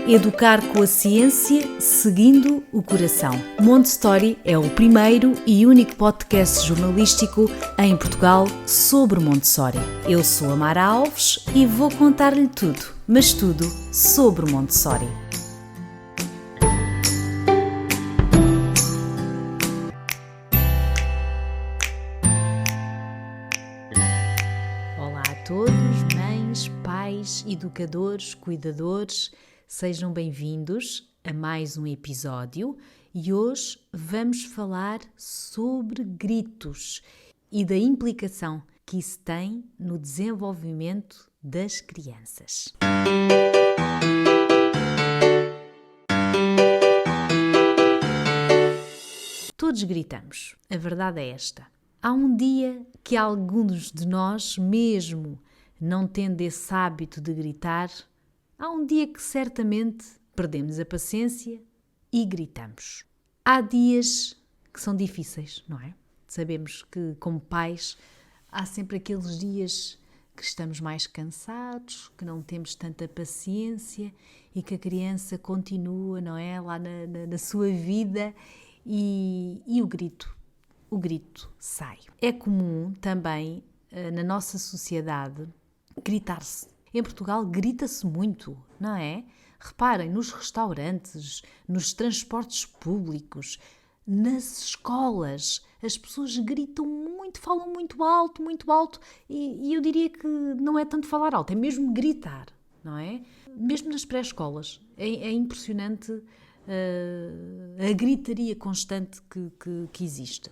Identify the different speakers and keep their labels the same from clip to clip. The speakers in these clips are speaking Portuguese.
Speaker 1: Educar com a ciência, seguindo o coração. Montessori é o primeiro e único podcast jornalístico em Portugal sobre Montessori. Eu sou a Mara Alves e vou contar-lhe tudo, mas tudo sobre Montessori. Olá a todos, mães, pais, educadores, cuidadores. Sejam bem-vindos a mais um episódio e hoje vamos falar sobre gritos e da implicação que isso tem no desenvolvimento das crianças. Todos gritamos, a verdade é esta. Há um dia que alguns de nós, mesmo não tendo esse hábito de gritar, há um dia que certamente perdemos a paciência e gritamos. Há dias que são difíceis, não é? Sabemos que, como pais, há sempre aqueles dias que estamos mais cansados, que não temos tanta paciência e que a criança continua, não é? Lá na sua vida e o grito sai. É comum também na nossa sociedade gritar-se. Em Portugal grita-se muito, não é? Reparem, nos restaurantes, nos transportes públicos, nas escolas, as pessoas gritam muito, falam muito alto e eu diria que não é tanto falar alto, é mesmo gritar, não é? Mesmo nas pré-escolas, é impressionante a gritaria constante que existe.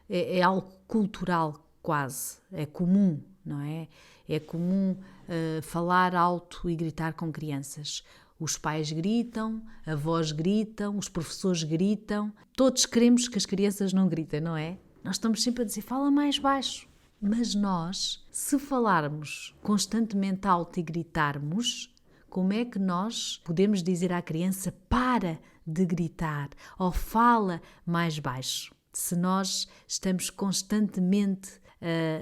Speaker 1: É algo cultural quase, é comum, não é? É comum falar alto e gritar com crianças. Os pais gritam, avós gritam, os professores gritam. Todos queremos que as crianças não gritem, não é? Nós estamos sempre a dizer, fala mais baixo. Mas nós, se falarmos constantemente alto e gritarmos, como é que nós podemos dizer à criança para de gritar ou fala mais baixo? Se nós estamos constantemente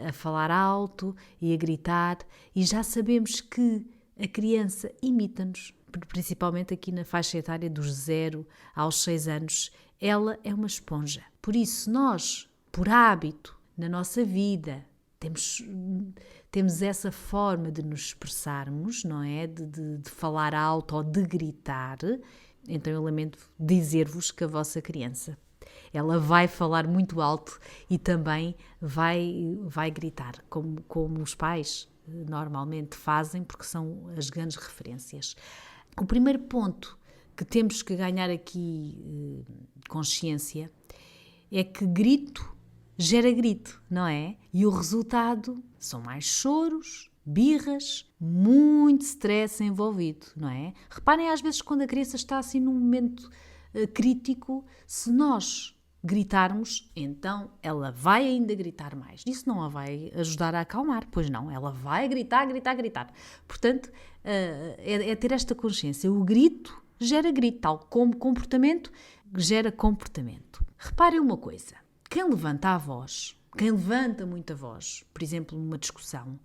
Speaker 1: a falar alto e a gritar e já sabemos que a criança imita-nos, principalmente aqui na faixa etária dos 0 aos 6 anos, ela é uma esponja. Por isso, nós, por hábito, na nossa vida, temos essa forma de nos expressarmos, não é? De falar alto ou de gritar. Então eu lamento dizer-vos que a vossa criança, ela vai falar muito alto e também vai gritar, como os pais normalmente fazem, porque são as grandes referências. O primeiro ponto que temos que ganhar aqui consciência é que grito gera grito, não é? E o resultado são mais choros, birras, muito stress envolvido, não é? Reparem às vezes quando a criança está assim num momento crítico, se nós gritarmos, então ela vai ainda gritar mais. Isso não a vai ajudar a acalmar, pois não, ela vai gritar. Portanto, é ter esta consciência. O grito gera grito, tal como comportamento gera comportamento. Reparem uma coisa, quem levanta muito a voz, por exemplo, numa discussão,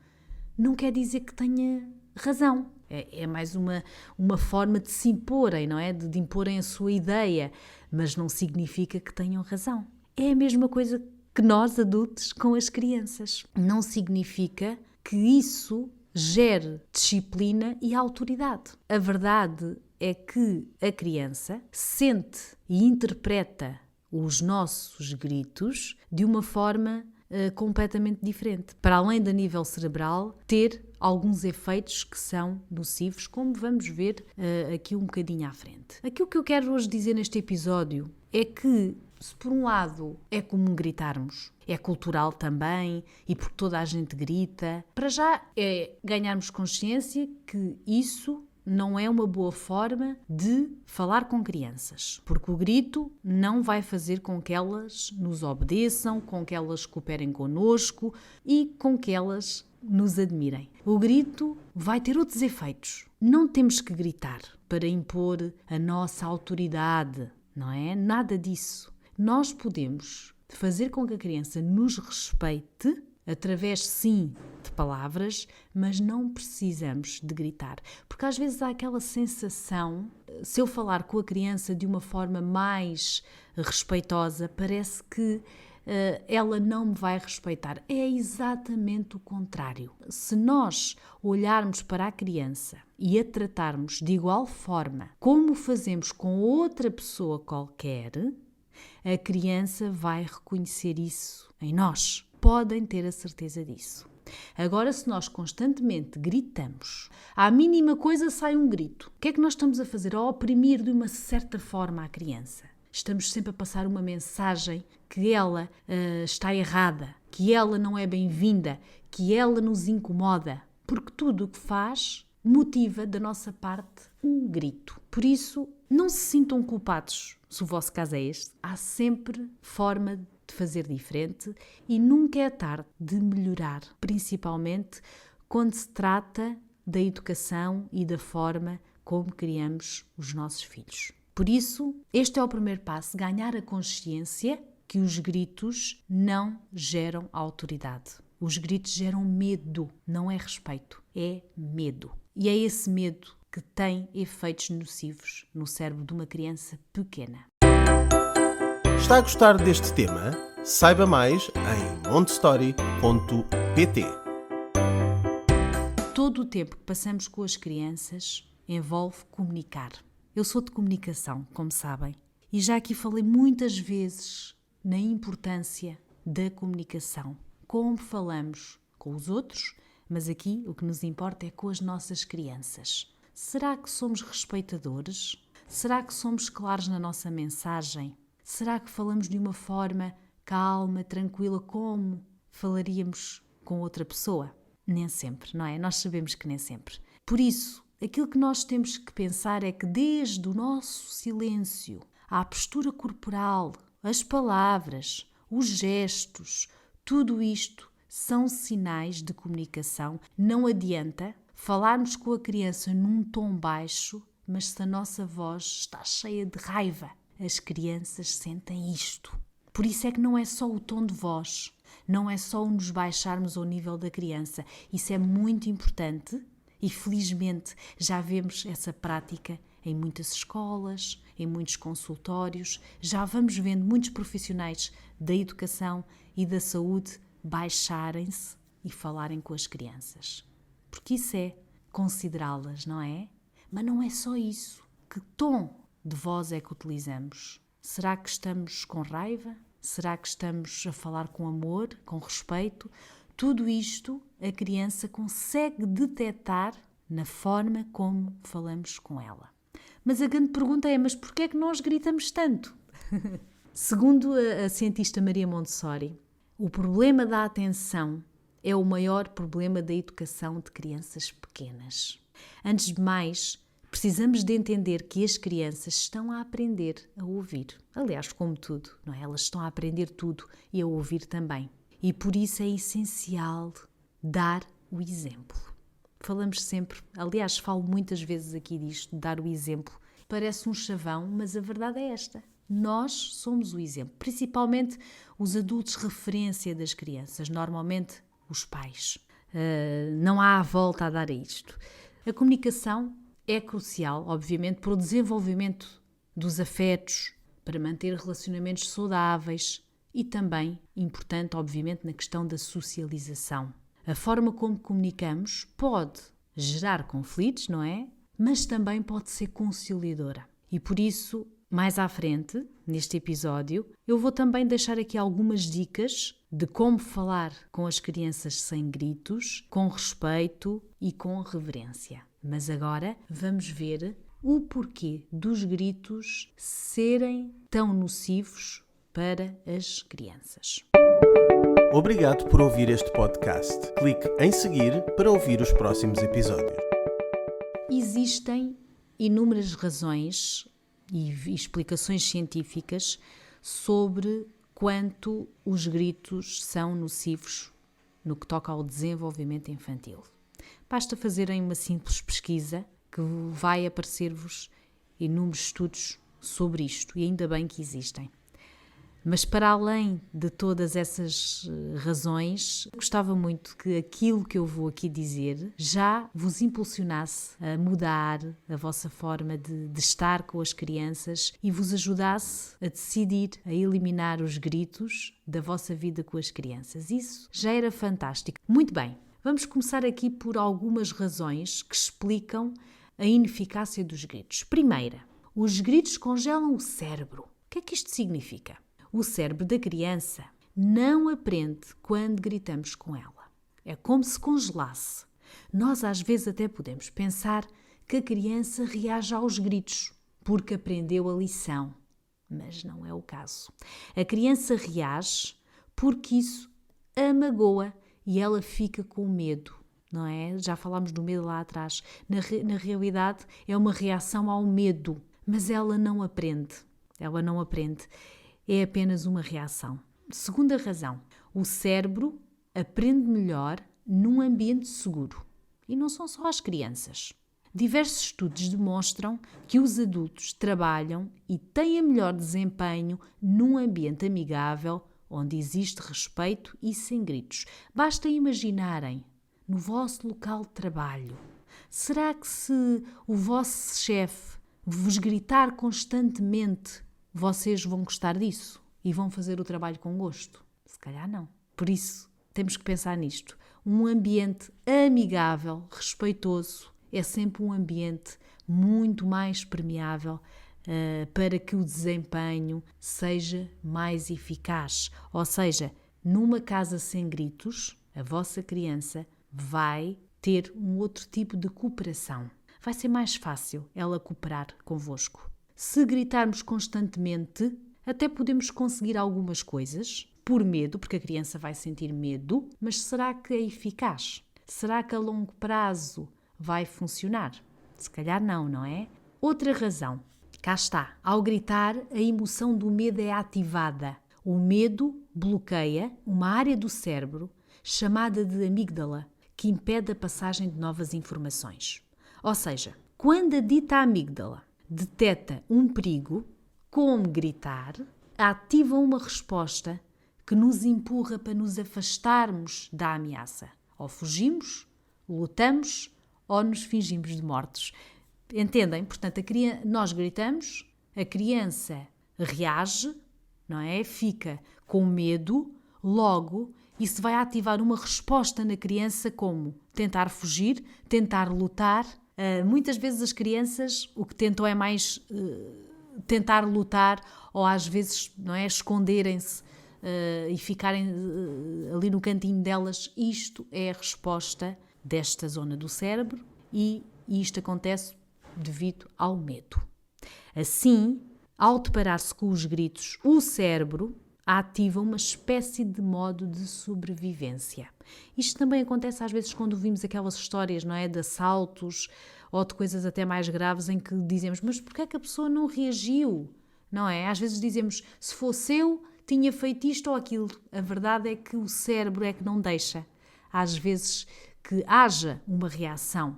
Speaker 1: não quer dizer que tenha razão. É mais uma forma de se imporem, não é? De imporem a sua ideia, mas não significa que tenham razão. É a mesma coisa que nós, adultos, com as crianças. Não significa que isso gere disciplina e autoridade. A verdade é que a criança sente e interpreta os nossos gritos de uma forma completamente diferente. Para além da nível cerebral, ter alguns efeitos que são nocivos, como vamos ver aqui um bocadinho à frente. Aquilo que eu quero hoje dizer neste episódio é que, se por um lado é comum gritarmos, é cultural também e porque toda a gente grita, para já é ganharmos consciência que isso não é uma boa forma de falar com crianças, porque o grito não vai fazer com que elas nos obedeçam, com que elas cooperem connosco e com que elas nos admirem. O grito vai ter outros efeitos. Não temos que gritar para impor a nossa autoridade, não é? Nada disso. Nós podemos fazer com que a criança nos respeite através, sim, de palavras, mas não precisamos de gritar. Porque às vezes há aquela sensação, se eu falar com a criança de uma forma mais respeitosa, parece que ela não me vai respeitar. É exatamente o contrário. Se nós olharmos para a criança e a tratarmos de igual forma como fazemos com outra pessoa qualquer, a criança vai reconhecer isso em nós. Podem ter a certeza disso. Agora, se nós constantemente gritamos, à mínima coisa sai um grito. O que é que nós estamos a fazer? A oprimir de uma certa forma a criança. Estamos sempre a passar uma mensagem que ela está errada, que ela não é bem-vinda, que ela nos incomoda, porque tudo o que faz motiva da nossa parte um grito. Por isso, não se sintam culpados se o vosso caso é este. Há sempre forma de fazer diferente e nunca é tarde de melhorar, principalmente quando se trata da educação e da forma como criamos os nossos filhos. Por isso, este é o primeiro passo, ganhar a consciência que os gritos não geram autoridade. Os gritos geram medo, não é respeito, é medo. E é esse medo que tem efeitos nocivos no cérebro de uma criança pequena.
Speaker 2: Está a gostar deste tema? Saiba mais em montessori.pt.
Speaker 1: Todo o tempo que passamos com as crianças envolve comunicar. Eu sou de comunicação, como sabem, e já aqui falei muitas vezes na importância da comunicação. Como falamos com os outros, mas aqui o que nos importa é com as nossas crianças. Será que somos respeitadores? Será que somos claros na nossa mensagem? Será que falamos de uma forma calma, tranquila, como falaríamos com outra pessoa? Nem sempre, não é? Nós sabemos que nem sempre. Por isso, aquilo que nós temos que pensar é que desde o nosso silêncio, à postura corporal, as palavras, os gestos, tudo isto são sinais de comunicação. Não adianta falarmos com a criança num tom baixo, mas se a nossa voz está cheia de raiva, as crianças sentem isto. Por isso é que não é só o tom de voz, não é só nos baixarmos ao nível da criança. Isso é muito importante e felizmente já vemos essa prática em muitas escolas, em muitos consultórios. Já vamos vendo muitos profissionais da educação e da saúde baixarem-se e falarem com as crianças. Porque isso é considerá-las, não é? Mas não é só isso. Que tom de voz é que utilizamos? Será que estamos com raiva? Será que estamos a falar com amor, com respeito? Tudo isto a criança consegue detectar na forma como falamos com ela. Mas a grande pergunta é, mas porquê é que nós gritamos tanto? Segundo a cientista Maria Montessori, o problema da atenção é o maior problema da educação de crianças pequenas. Antes de mais, precisamos de entender que as crianças estão a aprender a ouvir. Aliás, como tudo, não é? Elas estão a aprender tudo e a ouvir também. E por isso é essencial dar o exemplo. Falamos sempre, aliás, falo muitas vezes aqui disto, dar o exemplo. Parece um chavão, mas a verdade é esta. Nós somos o exemplo, principalmente os adultos referência das crianças, normalmente os pais. Não há a volta a dar a isto. A comunicação é crucial, obviamente, para o desenvolvimento dos afetos, para manter relacionamentos saudáveis e também importante, obviamente, na questão da socialização. A forma como comunicamos pode gerar conflitos, não é? Mas também pode ser conciliadora. E por isso, mais à frente, neste episódio, eu vou também deixar aqui algumas dicas de como falar com as crianças sem gritos, com respeito e com reverência. Mas agora vamos ver o porquê dos gritos serem tão nocivos para as crianças.
Speaker 2: Obrigado por ouvir este podcast. Clique em seguir para ouvir os próximos episódios.
Speaker 1: Existem inúmeras razões e explicações científicas sobre quanto os gritos são nocivos no que toca ao desenvolvimento infantil. Basta fazerem uma simples pesquisa que vai aparecer-vos inúmeros estudos sobre isto, e ainda bem que existem. Mas para além de todas essas razões, gostava muito que aquilo que eu vou aqui dizer já vos impulsionasse a mudar a vossa forma de estar com as crianças e vos ajudasse a decidir, a eliminar os gritos da vossa vida com as crianças. Isso já era fantástico. Muito bem, vamos começar aqui por algumas razões que explicam a ineficácia dos gritos. Primeira, os gritos congelam o cérebro. O que é que isto significa? O cérebro da criança não aprende quando gritamos com ela. É como se congelasse. Nós às vezes até podemos pensar que a criança reage aos gritos porque aprendeu a lição, mas não é o caso. A criança reage porque isso a magoa e ela fica com medo, não é? Já falámos do medo lá atrás. Na realidade é uma reação ao medo, mas ela não aprende. Ela não aprende. É apenas uma reação. Segunda razão, o cérebro aprende melhor num ambiente seguro. E não são só as crianças. Diversos estudos demonstram que os adultos trabalham e têm melhor desempenho num ambiente amigável, onde existe respeito e sem gritos. Basta imaginarem, no vosso local de trabalho, será que se o vosso chefe vos gritar constantemente, vocês vão gostar disso e vão fazer o trabalho com gosto? Se calhar não. Por isso, temos que pensar nisto. Um ambiente amigável, respeitoso, é sempre um ambiente muito mais permeável para que o desempenho seja mais eficaz. Ou seja, numa casa sem gritos, a vossa criança vai ter um outro tipo de cooperação. Vai ser mais fácil ela cooperar convosco. Se gritarmos constantemente, até podemos conseguir algumas coisas, por medo, porque a criança vai sentir medo, mas será que é eficaz? Será que a longo prazo vai funcionar? Se calhar não, não é? Outra razão, cá está, ao gritar a emoção do medo é ativada. O medo bloqueia uma área do cérebro chamada de amígdala, que impede a passagem de novas informações. Ou seja, quando a dita amígdala detecta um perigo, como gritar, ativa uma resposta que nos empurra para nos afastarmos da ameaça. Ou fugimos, lutamos ou nos fingimos de mortos. Entendem? Portanto, nós gritamos, a criança reage, não é? Fica com medo, logo isso vai ativar uma resposta na criança como tentar fugir, tentar lutar. Muitas vezes as crianças o que tentam é mais tentar lutar ou às vezes, não é, esconderem-se e ficarem ali no cantinho delas. Isto é a resposta desta zona do cérebro e isto acontece devido ao medo. Assim, ao deparar-se com os gritos, o cérebro ativa uma espécie de modo de sobrevivência. Isto também acontece às vezes quando ouvimos aquelas histórias, não é, de assaltos ou de coisas até mais graves em que dizemos, mas porquê é que a pessoa não reagiu? Não é? Às vezes dizemos, se fosse eu, tinha feito isto ou aquilo. A verdade é que o cérebro é que não deixa, às vezes, que haja uma reação,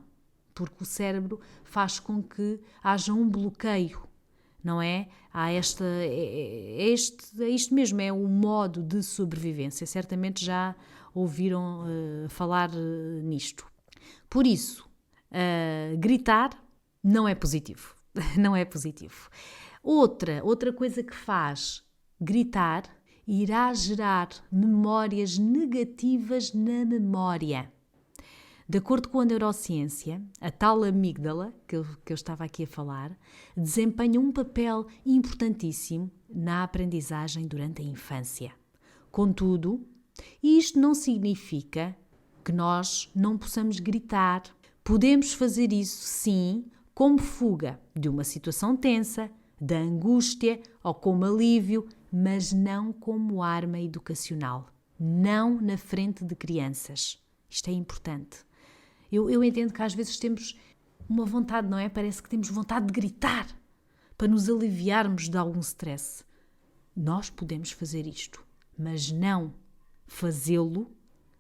Speaker 1: porque o cérebro faz com que haja um bloqueio. Não é? Há isto mesmo, é um modo de sobrevivência. Certamente já ouviram falar nisto. Por isso, gritar não é positivo. Não é positivo. Outra coisa que faz gritar irá gerar memórias negativas na memória. De acordo com a neurociência, a tal amígdala, que eu estava aqui a falar, desempenha um papel importantíssimo na aprendizagem durante a infância. Contudo, isto não significa que nós não possamos gritar. Podemos fazer isso, sim, como fuga de uma situação tensa, da angústia ou como alívio, mas não como arma educacional. Não na frente de crianças. Isto é importante. Eu entendo que às vezes temos uma vontade, não é? Parece que temos vontade de gritar para nos aliviarmos de algum stress. Nós podemos fazer isto, mas não fazê-lo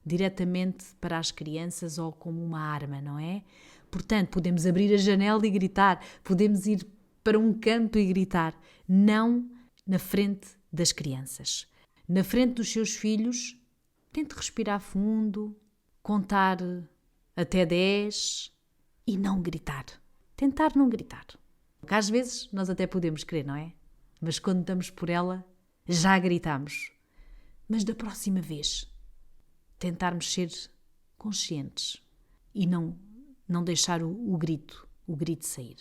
Speaker 1: diretamente para as crianças ou como uma arma, não é? Portanto, podemos abrir a janela e gritar, podemos ir para um canto e gritar, não na frente das crianças. Na frente dos seus filhos, tente respirar fundo, contar até 10 e não gritar. Tentar não gritar. Porque às vezes nós até podemos querer, não é? Mas quando estamos por ela, já gritamos. Mas da próxima vez, tentarmos ser conscientes e não deixar o grito sair.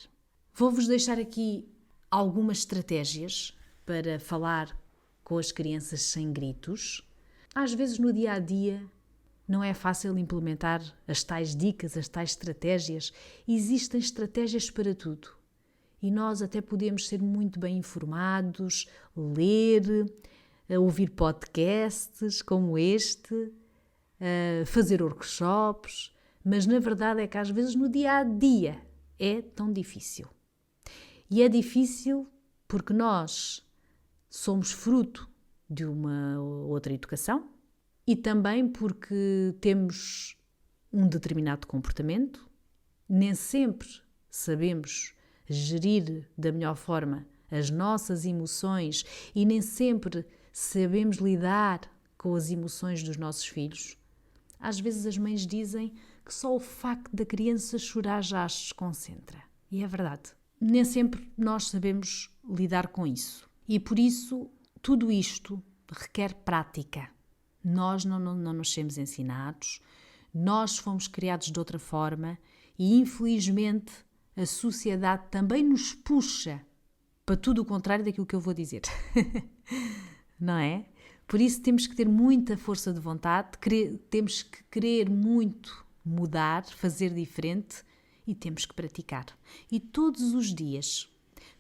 Speaker 1: Vou-vos deixar aqui algumas estratégias para falar com as crianças sem gritos. Às vezes no dia a dia não é fácil implementar as tais dicas, as tais estratégias. Existem estratégias para tudo. E nós até podemos ser muito bem informados, ler, ouvir podcasts como este, fazer workshops, mas na verdade é que às vezes no dia a dia é tão difícil. E é difícil porque nós somos fruto de uma outra educação e também porque temos um determinado comportamento, nem sempre sabemos gerir da melhor forma as nossas emoções e nem sempre sabemos lidar com as emoções dos nossos filhos. Às vezes as mães dizem que só o facto da criança chorar já as desconcentra. E é verdade. Nem sempre nós sabemos lidar com isso. E por isso, tudo isto requer prática. Nós não nos somos ensinados, nós fomos criados de outra forma e, infelizmente, a sociedade também nos puxa para tudo o contrário daquilo que eu vou dizer. Não é? Por isso temos que ter muita força de vontade, temos que querer muito mudar, fazer diferente e temos que praticar. E todos os dias,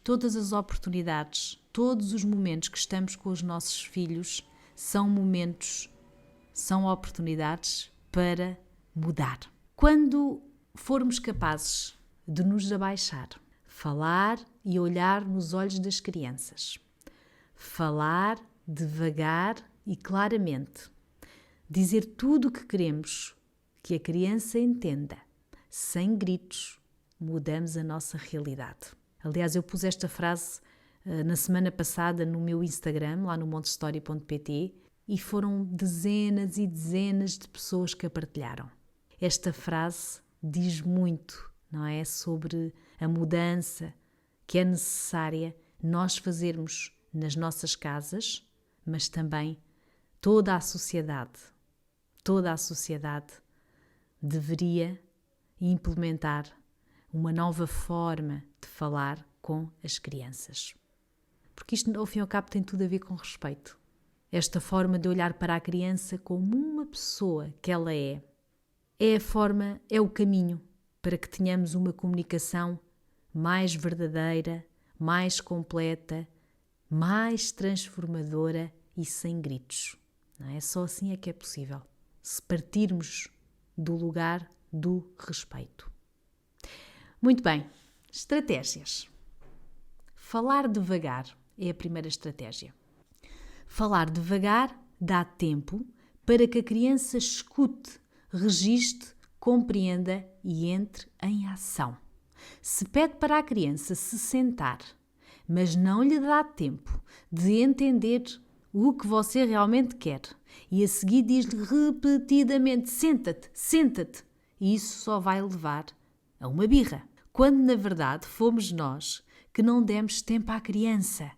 Speaker 1: todas as oportunidades, todos os momentos que estamos com os nossos filhos são momentos, são oportunidades para mudar. Quando formos capazes de nos abaixar, falar e olhar nos olhos das crianças, falar devagar e claramente, dizer tudo o que queremos que a criança entenda, sem gritos, mudamos a nossa realidade. Aliás, eu pus esta frase na semana passada no meu Instagram, lá no montessori.pt, e foram dezenas e dezenas de pessoas que a partilharam. Esta frase diz muito, não é? Sobre a mudança que é necessária nós fazermos nas nossas casas, mas também toda a sociedade deveria implementar uma nova forma de falar com as crianças. Porque isto, ao fim e ao cabo, tem tudo a ver com respeito. Esta forma de olhar para a criança como uma pessoa que ela é a forma, é o caminho para que tenhamos uma comunicação mais verdadeira, mais completa, mais transformadora e sem gritos. Não é? Só assim é que é possível. Se partirmos do lugar do respeito. Muito bem, estratégias. Falar devagar é a primeira estratégia. Falar devagar dá tempo para que a criança escute, registre, compreenda e entre em ação. Se pede para a criança se sentar, mas não lhe dá tempo de entender o que você realmente quer e a seguir diz-lhe repetidamente senta-te, senta-te, isso só vai levar a uma birra. Quando na verdade fomos nós que não demos tempo à criança.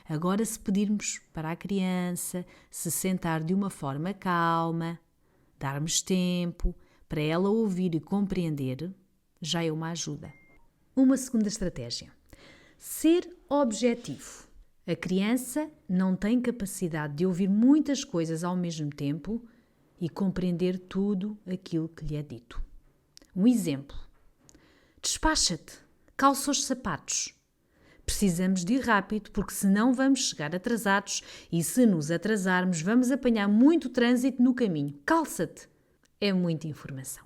Speaker 1: Agora, se pedirmos para a criança se sentar de uma forma calma, darmos tempo para ela ouvir e compreender, já é uma ajuda. Uma segunda estratégia. Ser objetivo. A criança não tem capacidade de ouvir muitas coisas ao mesmo tempo e compreender tudo aquilo que lhe é dito. Um exemplo. Despacha-te, calça os sapatos. Precisamos de ir rápido porque senão vamos chegar atrasados e se nos atrasarmos vamos apanhar muito trânsito no caminho. Calça-te. É muita informação.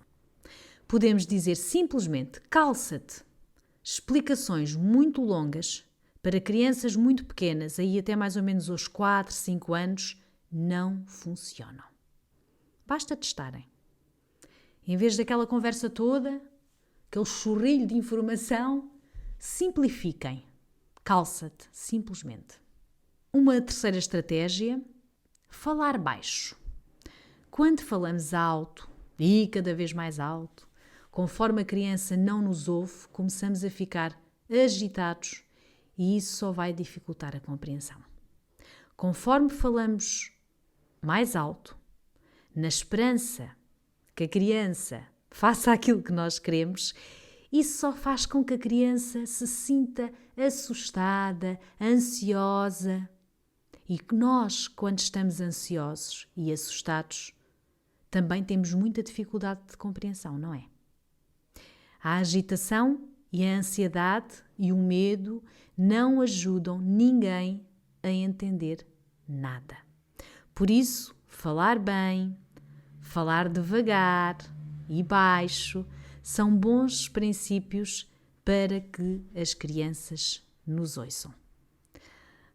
Speaker 1: Podemos dizer simplesmente calça-te. Explicações muito longas para crianças muito pequenas, aí até mais ou menos aos 4, 5 anos, não funcionam. Basta testarem. Em vez daquela conversa toda, aquele chorrilho de informação, simplifiquem. Calça-te, simplesmente. Uma terceira estratégia, falar baixo. Quando falamos alto e cada vez mais alto, conforme a criança não nos ouve, começamos a ficar agitados e isso só vai dificultar a compreensão. Conforme falamos mais alto, na esperança que a criança faça aquilo que nós queremos, isso só faz com que a criança se sinta assustada, ansiosa. E que nós, quando estamos ansiosos e assustados, também temos muita dificuldade de compreensão, não é? A agitação e a ansiedade e o medo não ajudam ninguém a entender nada. Por isso, falar bem, falar devagar e baixo são bons princípios para que as crianças nos ouçam.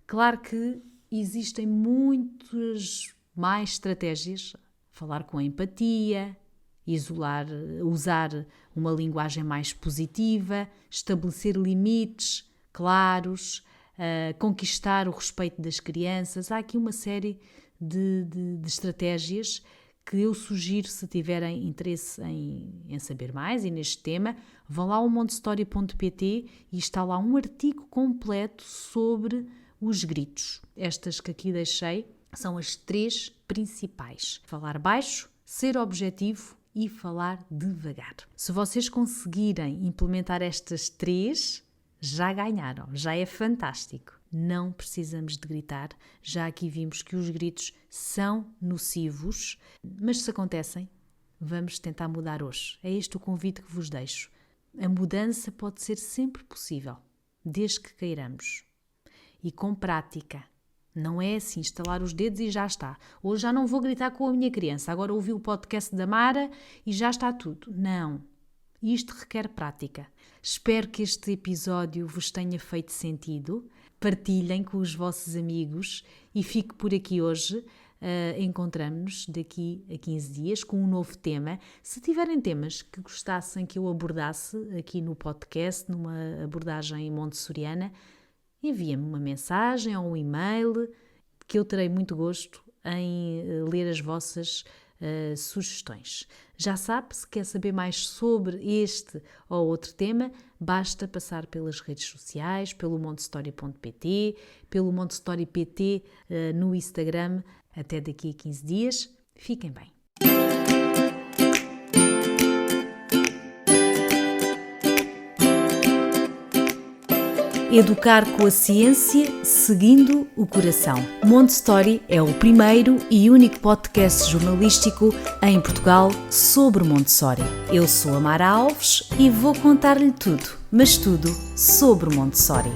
Speaker 1: Claro que existem muitas mais estratégias, falar com empatia, usar uma linguagem mais positiva, estabelecer limites claros, conquistar o respeito das crianças. Há aqui uma série de estratégias que eu sugiro, se tiverem interesse em saber mais e neste tema, vão lá ao montessori.pt e está lá um artigo completo sobre os gritos. Estas que aqui deixei são as 3 principais. Falar baixo, ser objetivo e falar devagar. Se vocês conseguirem implementar estas 3, já ganharam, já é fantástico. Não precisamos de gritar, já aqui vimos que os gritos são nocivos, mas se acontecem, vamos tentar mudar hoje. É este o convite que vos deixo. A mudança pode ser sempre possível, desde que queiramos. E com prática. Não é assim, estalar os dedos e já está. Hoje já não vou gritar com a minha criança, agora ouvi o podcast da Mara e já está tudo. Não. Isto requer prática. Espero que este episódio vos tenha feito sentido. Partilhem com os vossos amigos e fico por aqui hoje. Encontramos-nos daqui a 15 dias com um novo tema. Se tiverem temas que gostassem que eu abordasse aqui no podcast, numa abordagem montessoriana, enviem-me uma mensagem ou um e-mail que eu terei muito gosto em ler as vossas sugestões. Já sabe, se quer saber mais sobre este ou outro tema, basta passar pelas redes sociais, pelo montessori.pt, pelo montessori.pt no Instagram. Até daqui a 15 dias. Fiquem bem. Educar com a ciência, seguindo o coração. Montessori é o primeiro e único podcast jornalístico em Portugal sobre Montessori. Eu sou a Mara Alves e vou contar-lhe tudo, mas tudo sobre Montessori.